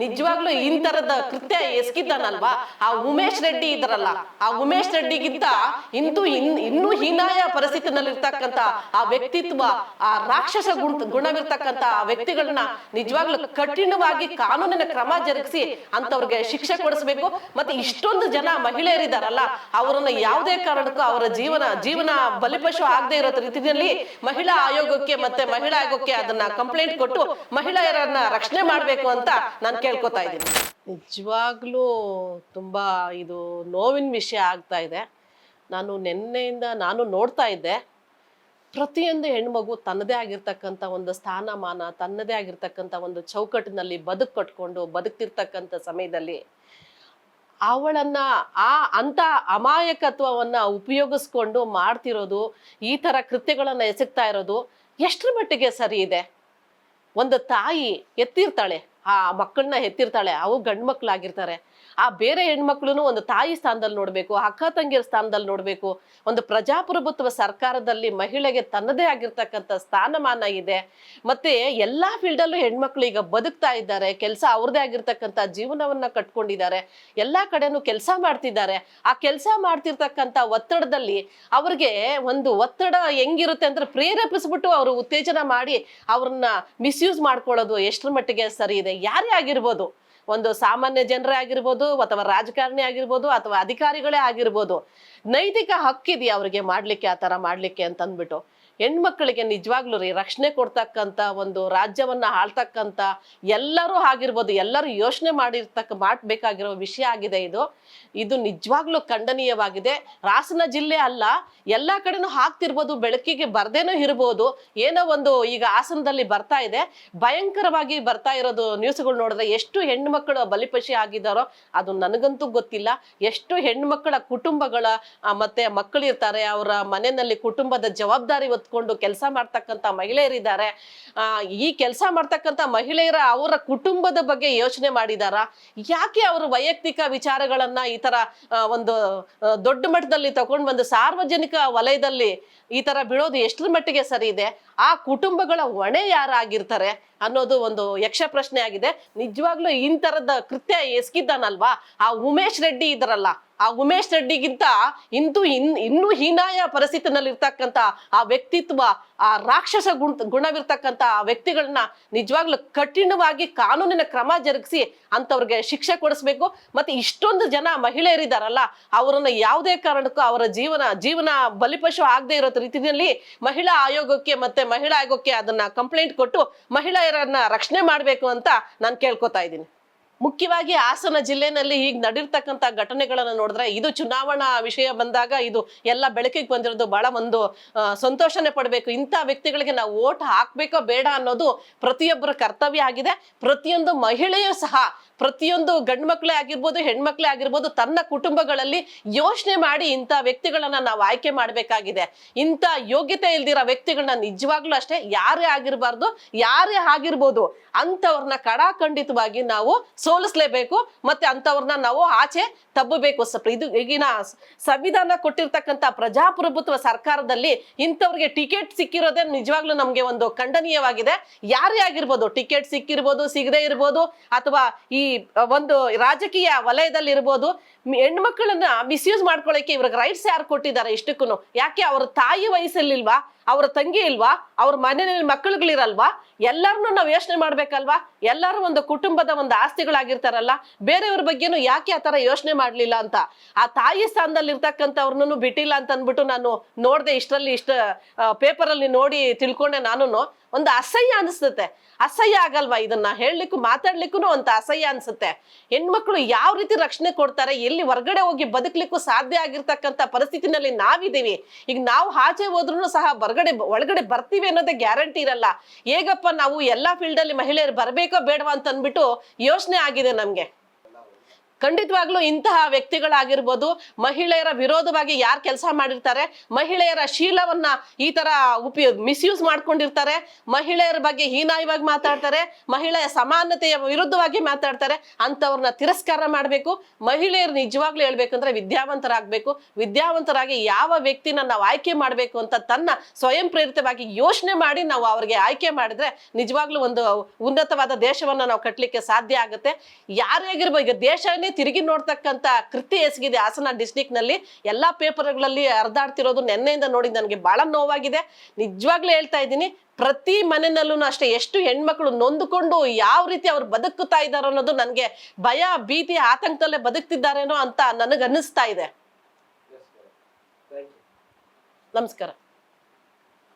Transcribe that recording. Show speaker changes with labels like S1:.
S1: ನಿಜವಾಗ್ಲೂ ಇಂತರದ ಕೃತ್ಯ ಎಸಗಿದ್ದಾನಲ್ವಾ ಆ ಉಮೇಶ್ ರೆಡ್ಡಿ ಇದ್ರಲ್ಲ, ಆ ಉಮೇಶ್ ರೆಡ್ಡಿಗಿಂತ ಇನ್ನೂ ಹೀನಾಯ ಪರಿಸ್ಥಿತಿನಲ್ಲಿರ್ತಕ್ಕಂಥ ಆ ವ್ಯಕ್ತಿತ್ವ, ಆ ರಾಕ್ಷಸ ಗುಣವಿರ್ತಕ್ಕಂಥ ಆ ವ್ಯಕ್ತಿಗಳನ್ನ ನಿಜವಾಗ್ಲೂ ಕಠಿಣವಾಗಿ ಕಾನೂನಿನ ಕ್ರಮ ಜರುಗಿಸಿ ಅಂತವ್ರಿಗೆ ಶಿಕ್ಷೆ ಕೊಡಿಸ್ಬೇಕು. ಮತ್ತೆ ಇಷ್ಟೊಂದು ಜನ ಮಹಿಳೆಯರಿದಾರಲ್ಲ, ಅವರನ್ನ ಯಾವುದೇ ಕಾರಣಕ್ಕೂ ಅವರ ಜೀವನ ಬಲಿಪಶು ಆಗದೆ ಇರೋ ರೀತಿಯಲ್ಲಿ ಮಹಿಳಾ ಆಯೋಗಕ್ಕೆ ಮತ್ತೆ ಮಹಿಳಾ ಆಯೋಗಕ್ಕೆ ಅದನ್ನ ಕಂಪ್ಲೇಂಟ್ ಕೊಟ್ಟು ಮಹಿಳೆಯರನ್ನ ರಕ್ಷಣೆ ಮಾಡ್ಬೇಕು ಅಂತ ನಾನು ಕೇಳ್ಕೊತಾ ಇದ್ದೀನಿ. ನಿಜವಾಗ್ಲೂ ತುಂಬಾ ಇದು ನೋವಿನ ವಿಷಯ ಆಗ್ತಾ ಇದೆ. ನಾನು ನಿನ್ನೆಯಿಂದ ನೋಡ್ತಾ ಇದ್ದೆ, ಪ್ರತಿಯೊಂದು ಹೆಣ್ಮಗು ತನ್ನದೇ ಆಗಿರ್ತಕ್ಕಂಥ ಒಂದು ಸ್ಥಾನಮಾನ, ತನ್ನದೇ ಆಗಿರ್ತಕ್ಕಂಥ ಒಂದು ಚೌಕಟ್ಟಿನಲ್ಲಿ ಕಟ್ಕೊಂಡು ಬದುಕ್ತಿರ್ತಕ್ಕಂಥ ಸಮಯದಲ್ಲಿ ಅವಳನ್ನ ಅಂತ ಅಮಾಯಕತ್ವವನ್ನ ಉಪಯೋಗಿಸ್ಕೊಂಡು ಮಾಡ್ತಿರೋದು, ಈ ತರ ಕೃತ್ಯಗಳನ್ನ ಎಸಗ್ತಾ ಇರೋದು ಎಷ್ಟರ ಮಟ್ಟಿಗೆ ಸರಿ ಇದೆ? ಒಂದು ತಾಯಿ ಎತ್ತಿರ್ತಾಳೆ, ಆ ಮಕ್ಕಳನ್ನ ಎತ್ತಿರ್ತಾಳೆ, ಅವು ಗಂಡು ಮಕ್ಕಳಾಗಿರ್ತಾರೆ. ಆ ಬೇರೆ ಹೆಣ್ಮಕ್ಳು ಒಂದು ತಾಯಿ ಸ್ಥಾನದಲ್ಲಿ ನೋಡ್ಬೇಕು, ಅಕ್ಕ ತಂಗಿಯರ ಸ್ಥಾನದಲ್ಲಿ ನೋಡ್ಬೇಕು. ಒಂದು ಪ್ರಜಾಪ್ರಭುತ್ವ ಸರ್ಕಾರದಲ್ಲಿ ಮಹಿಳೆಗೆ ತನ್ನದೇ ಆಗಿರ್ತಕ್ಕಂಥ ಸ್ಥಾನಮಾನ ಇದೆ. ಮತ್ತೆ ಎಲ್ಲಾ ಫೀಲ್ಡಲ್ಲೂ ಹೆಣ್ಮಕ್ಳು ಈಗ ಬದುಕ್ತಾ ಇದ್ದಾರೆ, ಕೆಲಸ ಅವ್ರದೇ ಆಗಿರ್ತಕ್ಕಂಥ ಜೀವನವನ್ನ ಕಟ್ಕೊಂಡಿದ್ದಾರೆ, ಎಲ್ಲಾ ಕಡೆನೂ ಕೆಲಸ ಮಾಡ್ತಿದ್ದಾರೆ. ಆ ಕೆಲಸ ಮಾಡ್ತಿರ್ತಕ್ಕಂಥ ಒತ್ತಡದಲ್ಲಿ ಅವ್ರಿಗೆ ಒಂದು ಒತ್ತಡ ಹೆಂಗಿರುತ್ತೆ ಅಂದ್ರೆ ಪ್ರೇರೇಪಿಸ್ಬಿಟ್ಟು ಅವರು ಉತ್ತೇಜನ ಮಾಡಿ ಅವ್ರನ್ನ ಮಿಸ್ಯೂಸ್ ಮಾಡ್ಕೊಳ್ಳೋದು ಎಷ್ಟರ ಮಟ್ಟಿಗೆ ಸರಿ ಇದೆ? ಯಾರೇ ಆಗಿರ್ಬೋದು, ಒಂದು ಸಾಮಾನ್ಯ ಜನರೇ ಆಗಿರ್ಬೋದು, ಅಥವಾ ರಾಜಕಾರಣಿ ಆಗಿರ್ಬೋದು, ಅಥವಾ ಅಧಿಕಾರಿಗಳೇ ಆಗಿರ್ಬೋದು, ನೈತಿಕ ಹಕ್ಕಿದೆಯಾ ಅವ್ರಿಗೆ ಮಾಡ್ಲಿಕ್ಕೆ, ಆ ತರ ಮಾಡ್ಲಿಕ್ಕೆ ಅಂತ ಅಂದ್ಬಿಟ್ಟು ಹೆಣ್ಮಕ್ಳಿಗೆ ನಿಜವಾಗ್ಲೂ ರಕ್ಷಣೆ ಕೊಡ್ತಕ್ಕಂಥ ಒಂದು ರಾಜ್ಯವನ್ನ ಆಳ್ತಕ್ಕಂಥ ಎಲ್ಲರೂ ಆಗಿರ್ಬೋದು, ಎಲ್ಲರೂ ಯೋಚನೆ ಮಾಡ್ಬೇಕಾಗಿರೋ ವಿಷಯ ಆಗಿದೆ ಇದು ನಿಜವಾಗ್ಲೂ ಖಂಡನೀಯವಾಗಿದೆ. ಹಾಸನ ಜಿಲ್ಲೆ ಅಲ್ಲ, ಎಲ್ಲಾ ಕಡೆನೂ ಹಾಕ್ತಿರ್ಬೋದು, ಬೆಳಕಿಗೆ ಬರ್ದೇನೂ ಇರ್ಬೋದು. ಏನೋ ಒಂದು ಈಗ ಹಾಸನದಲ್ಲಿ ಬರ್ತಾ ಇದೆ, ಭಯಂಕರವಾಗಿ ಬರ್ತಾ ಇರೋದು ನ್ಯೂಸ್ಗಳು ನೋಡಿದ್ರೆ ಎಷ್ಟು ಹೆಣ್ಣು ಮಕ್ಕಳು ಬಲಿಪಶಿ ಆಗಿದ್ದಾರೋ ಅದು ನನಗಂತೂ ಗೊತ್ತಿಲ್ಲ. ಎಷ್ಟು ಹೆಣ್ಣು ಮಕ್ಕಳ ಕುಟುಂಬಗಳ ಮತ್ತೆ ಮಕ್ಕಳಿರ್ತಾರೆ, ಅವರ ಮನೆಯಲ್ಲಿ ಕುಟುಂಬದ ಜವಾಬ್ದಾರಿ ಹೊತ್ಕೊಂಡು ಕೆಲಸ ಮಾಡ್ತಕ್ಕಂಥ ಮಹಿಳೆಯರಿದ್ದಾರೆ. ಈ ಕೆಲಸ ಮಾಡ್ತಕ್ಕಂಥ ಮಹಿಳೆಯರ ಅವರ ಕುಟುಂಬದ ಬಗ್ಗೆ ಯೋಚನೆ ಮಾಡಿದಾರ? ಯಾಕೆ ಅವರು ವೈಯಕ್ತಿಕ ವಿಚಾರಗಳನ್ನ ಈ ತರ ಒಂದು ದೊಡ್ಡ ಮಟ್ಟದಲ್ಲಿ ತಗೊಂಡು ಬಂದು ಸಾರ್ವಜನಿಕ ವಲಯದಲ್ಲಿ ಈ ತರ ಬಿಡೋದು ಎಷ್ಟರ ಮಟ್ಟಿಗೆ ಸರಿ ಇದೆ? ಆ ಕುಟುಂಬಗಳ ಹೊಣೆ ಯಾರಾಗಿರ್ತಾರೆ ಅನ್ನೋದು ಒಂದು ಯಕ್ಷ ಪ್ರಶ್ನೆ ಆಗಿದೆ. ನಿಜವಾಗ್ಲೂ ಇಂತರದ ಕೃತ್ಯ ಎಸಗಿದ್ದಾನಲ್ವಾ ಆ ಉಮೇಶ್ ರೆಡ್ಡಿ ಇದ್ರಲ್ಲ, ಆ ಉಮೇಶ್ ರೆಡ್ಡಿಗಿಂತ ಇನ್ನೂ ಹೀನಾಯ ಪರಿಸ್ಥಿತಿನಲ್ಲಿ ಇರ್ತಕ್ಕಂಥ ಆ ವ್ಯಕ್ತಿತ್ವ, ಆ ರಾಕ್ಷಸ ಗುಣವಿರ್ತಕ್ಕಂಥ ಆ ವ್ಯಕ್ತಿಗಳನ್ನ ನಿಜವಾಗ್ಲೂ ಕಠಿಣವಾಗಿ ಕಾನೂನಿನ ಕ್ರಮ ಜರುಗಿಸಿ ಅಂತವ್ರಿಗೆ ಶಿಕ್ಷೆ ಕೊಡಿಸ್ಬೇಕು. ಮತ್ತೆ ಇಷ್ಟೊಂದು ಜನ ಮಹಿಳೆಯರಿದಾರಲ್ಲ, ಅವರನ್ನ ಯಾವುದೇ ಕಾರಣಕ್ಕೂ ಅವರ ಜೀವನ ಬಲಿಪಶು ಆಗದೆ ಇರೋ ರೀತಿಯಲ್ಲಿ ಮಹಿಳಾ ಆಯೋಗಕ್ಕೆ ಮತ್ತೆ ಮಹಿಳಾ ಆಯೋಗಕ್ಕೆ ಅದನ್ನ ಕಂಪ್ಲೇಂಟ್ ಕೊಟ್ಟು ಮಹಿಳೆಯರನ್ನ ರಕ್ಷಣೆ ಮಾಡ್ಬೇಕು ಅಂತ ನಾನು ಕೇಳ್ಕೊತಾ ಇದ್ದೀನಿ. ಮುಖ್ಯವಾಗಿ ಹಾಸನ ಜಿಲ್ಲೆನಲ್ಲಿ ಈಗ ನಡೀರ್ತಕ್ಕಂಥ ಘಟನೆಗಳನ್ನ ನೋಡಿದ್ರೆ, ಇದು ಚುನಾವಣಾ ವಿಷಯ ಬಂದಾಗ ಇದು ಎಲ್ಲ ಬೆಳಕಿಗೆ ಬಂದಿರೋದು ಬಹಳ ಒಂದು ಸಂತೋಷನೆ ಪಡ್ಬೇಕು. ಇಂಥ ವ್ಯಕ್ತಿಗಳಿಗೆ ನಾವು ಓಟ್ ಹಾಕ್ಬೇಕೋ ಬೇಡ ಅನ್ನೋದು ಪ್ರತಿಯೊಬ್ಬರ ಕರ್ತವ್ಯ ಆಗಿದೆ. ಪ್ರತಿಯೊಂದು ಮಹಿಳೆಯೂ ಸಹ, ಪ್ರತಿಯೊಂದು ಗಂಡು ಮಕ್ಕಳೇ ಆಗಿರ್ಬೋದು, ಹೆಣ್ಮಕ್ಳೇ ಆಗಿರ್ಬೋದು, ತನ್ನ ಕುಟುಂಬಗಳಲ್ಲಿ ಯೋಚನೆ ಮಾಡಿ ಇಂಥ ವ್ಯಕ್ತಿಗಳನ್ನ ನಾವು ಆಯ್ಕೆ ಮಾಡ್ಬೇಕಾಗಿದೆ. ಇಂಥ ಯೋಗ್ಯತೆ ಇಲ್ದಿರೋ ವ್ಯಕ್ತಿಗಳನ್ನ ನಿಜವಾಗ್ಲೂ ಅಷ್ಟೇ, ಯಾರೇ ಆಗಿರ್ಬಾರ್ದು, ಯಾರೇ ಆಗಿರ್ಬೋದು, ಅಂತವ್ರನ್ನ ಕಡಾಖಂಡಿತವಾಗಿ ನಾವು ಸೋಲಿಸ್ಲೇಬೇಕು. ಮತ್ತೆ ಅಂತವ್ರನ್ನ ನಾವು ಆಚೆ ತಬ್ಬಬೇಕು. ಇದು ಈಗಿನ ಸಂವಿಧಾನ ಕೊಟ್ಟಿರ್ತಕ್ಕಂಥ ಪ್ರಜಾಪ್ರಭುತ್ವ ಸರ್ಕಾರದಲ್ಲಿ ಇಂಥವ್ರಿಗೆ ಟಿಕೆಟ್ ಸಿಕ್ಕಿರೋದೇ ನಿಜವಾಗ್ಲೂ ನಮ್ಗೆ ಒಂದು ಖಂಡನೀಯವಾಗಿದೆ. ಯಾರೇ ಆಗಿರ್ಬೋದು, ಟಿಕೆಟ್ ಸಿಕ್ಕಿರ್ಬೋದು, ಸಿಗದೆ ಇರ್ಬೋದು, ಅಥವಾ ಈ ಒಂದು ರಾಜಕೀಯ ವಲಯದಲ್ಲಿ ಇರ್ಬೋದು, ಹೆಣ್ಮಕ್ಳನ್ನ ಮಿಸ್ಯೂಸ್ ಮಾಡ್ಕೊಳ್ಳೋಕೆ ಇವ್ರಿಗೆ ರೈಟ್ಸ್ ಯಾರು ಕೊಟ್ಟಿದ್ದಾರೆ? ಇಷ್ಟಕ್ಕೂ ಯಾಕೆ ಅವ್ರ ತಾಯಿ ವಯಸ್ಸಲ್ಲಿಲ್ವಾ, ಅವ್ರ ತಂಗಿ ಇಲ್ವಾ, ಅವ್ರ ಮನೆಯಲ್ಲಿ ಮಕ್ಕಳುಗಳಿರಲ್ವಾ? ಎಲ್ಲರನ್ನೂ ನಾವು ಯೋಚನೆ ಮಾಡ್ಬೇಕಲ್ವಾ? ಎಲ್ಲರೂ ಒಂದು ಕುಟುಂಬದ ಒಂದು ಆಸ್ತಿಗಳಾಗಿರ್ತಾರಲ್ಲ, ಬೇರೆಯವ್ರ ಬಗ್ಗೆನೂ ಯಾಕೆ ಆ ತರ ಯೋಚನೆ ಮಾಡ್ಲಿಲ್ಲ ಅಂತ ಆ ತಾಯಿ ಸ್ಥಾನದಲ್ಲಿ ಇರ್ತಕ್ಕಂಥವ್ರನ್ನೂ ಬಿಟ್ಟಿಲ್ಲ ಅಂತ ಅಂದ್ಬಿಟ್ಟು ನಾನು ನೋಡ್ದೆ. ಇಷ್ಟ ಪೇಪರ್ ಅಲ್ಲಿ ನೋಡಿ ತಿಳ್ಕೊಂಡೆ. ನಾನು ಒಂದು ಅಸಹ್ಯ ಅನಿಸ್ತತೆ. ಅಸಹ್ಯ ಆಗಲ್ವಾ? ಇದನ್ನ ಹೇಳಲಿಕ್ಕೂ ಮಾತಾಡ್ಲಿಕ್ಕೂ ಅಂತ ಅಸಹ್ಯ ಅನ್ಸುತ್ತೆ. ಹೆಣ್ಮಕ್ಳು ಯಾವ ರೀತಿ ರಕ್ಷಣೆ ಕೊಡ್ತಾರೆ, ಎಲ್ಲಿ ಹೊರಗಡೆ ಹೋಗಿ ಬದುಕ್ಲಿಕ್ಕೂ ಸಾಧ್ಯ ಆಗಿರ್ತಕ್ಕಂಥ ಪರಿಸ್ಥಿತಿನಲ್ಲಿ ನಾವಿದ್ದೀವಿ. ಈಗ ನಾವು ಆಚೆ ಹೋದ್ರೂ ಸಹ ಒಳಗಡೆ ಬರ್ತೀವಿ ಅನ್ನೋದೇ ಗ್ಯಾರಂಟಿ ಇರಲ್ಲ. ಹೇಗಪ್ಪ ನಾವು ಎಲ್ಲಾ ಫೀಲ್ಡ್ ಅಲ್ಲಿ ಮಹಿಳೆಯರು ಬರ್ಬೇಕೋ ಬೇಡವಾ ಅಂತ ಅಂದ್ಬಿಟ್ಟು ಯೋಚನೆ ಆಗಿದೆ ನಮ್ಗೆ. ಖಂಡಿತವಾಗ್ಲೂ ಇಂತಹ ವ್ಯಕ್ತಿಗಳಾಗಿರ್ಬೋದು, ಮಹಿಳೆಯರ ವಿರೋಧವಾಗಿ ಯಾರು ಕೆಲಸ ಮಾಡಿರ್ತಾರೆ, ಮಹಿಳೆಯರ ಶೀಲವನ್ನ ಈ ತರ ಮಿಸ್ಯೂಸ್ ಮಾಡ್ಕೊಂಡಿರ್ತಾರೆ, ಮಹಿಳೆಯರ ಬಗ್ಗೆ ಹೀನಾಯವಾಗಿ ಮಾತಾಡ್ತಾರೆ, ಮಹಿಳೆಯ ಸಮಾನತೆಯ ವಿರುದ್ಧವಾಗಿ ಮಾತಾಡ್ತಾರೆ, ಅಂತವ್ರನ್ನ ತಿರಸ್ಕಾರ ಮಾಡಬೇಕು. ಮಹಿಳೆಯರು ನಿಜವಾಗ್ಲೂ ಹೇಳ್ಬೇಕಂದ್ರೆ ವಿದ್ಯಾವಂತರಾಗಬೇಕು. ವಿದ್ಯಾವಂತರಾಗಿ ಯಾವ ವ್ಯಕ್ತಿನ ನಾವು ಆಯ್ಕೆ ಮಾಡಬೇಕು ಅಂತ ತನ್ನ ಸ್ವಯಂ ಪ್ರೇರಿತವಾಗಿ ಯೋಚನೆ ಮಾಡಿ ನಾವು ಅವ್ರಿಗೆ ಆಯ್ಕೆ ಮಾಡಿದ್ರೆ ನಿಜವಾಗ್ಲೂ ಒಂದು ಉನ್ನತವಾದ ದೇಶವನ್ನ ನಾವು ಕಟ್ಟಲಿಕ್ಕೆ ಸಾಧ್ಯ ಆಗುತ್ತೆ. ಯಾರೇ ಆಗಿರ್ಬೋದು, ಈಗ ದೇಶನೇ ತಿರುಗಿ ನೋಡ್ತಕ್ಕಂತ ಕೃತ್ಯ ಎಸಗಿದೆ ಹಾಸನ ಡಿಸ್ಟ್ರಿಕ್ಟ್ ನಲ್ಲಿ. ಎಲ್ಲಾ ಪೇಪರ್ಗಳಲ್ಲಿ ಹರಿದಾಡ್ತಿರೋದು ನೆನ್ನೆಯಿಂದ ನೋಡಿ ನನಗೆ ಬಹಳ ನೋವಾಗಿದೆ. ನಿಜವಾಗ್ಲೂ ಹೇಳ್ತಾ ಇದ್ದೀನಿ, ಪ್ರತಿ ಮನೆಯಲ್ಲೂ ಅಷ್ಟೇ ಎಷ್ಟು ಹೆಣ್ಮಕ್ಳು ನೊಂದುಕೊಂಡು ಯಾವ ರೀತಿ ಅವ್ರು ಬದುಕುತ್ತಾ ಇದಾರೋ ಅನ್ನೋದು ನನಗೆ ಭಯ, ಭೀತಿ, ಆತಂಕದಲ್ಲೇ ಬದುಕ್ತಿದ್ದಾರೇನೋ ಅಂತ ನನಗೆ ಅನ್ನಿಸ್ತಾ ಇದೆ. ನಮಸ್ಕಾರ.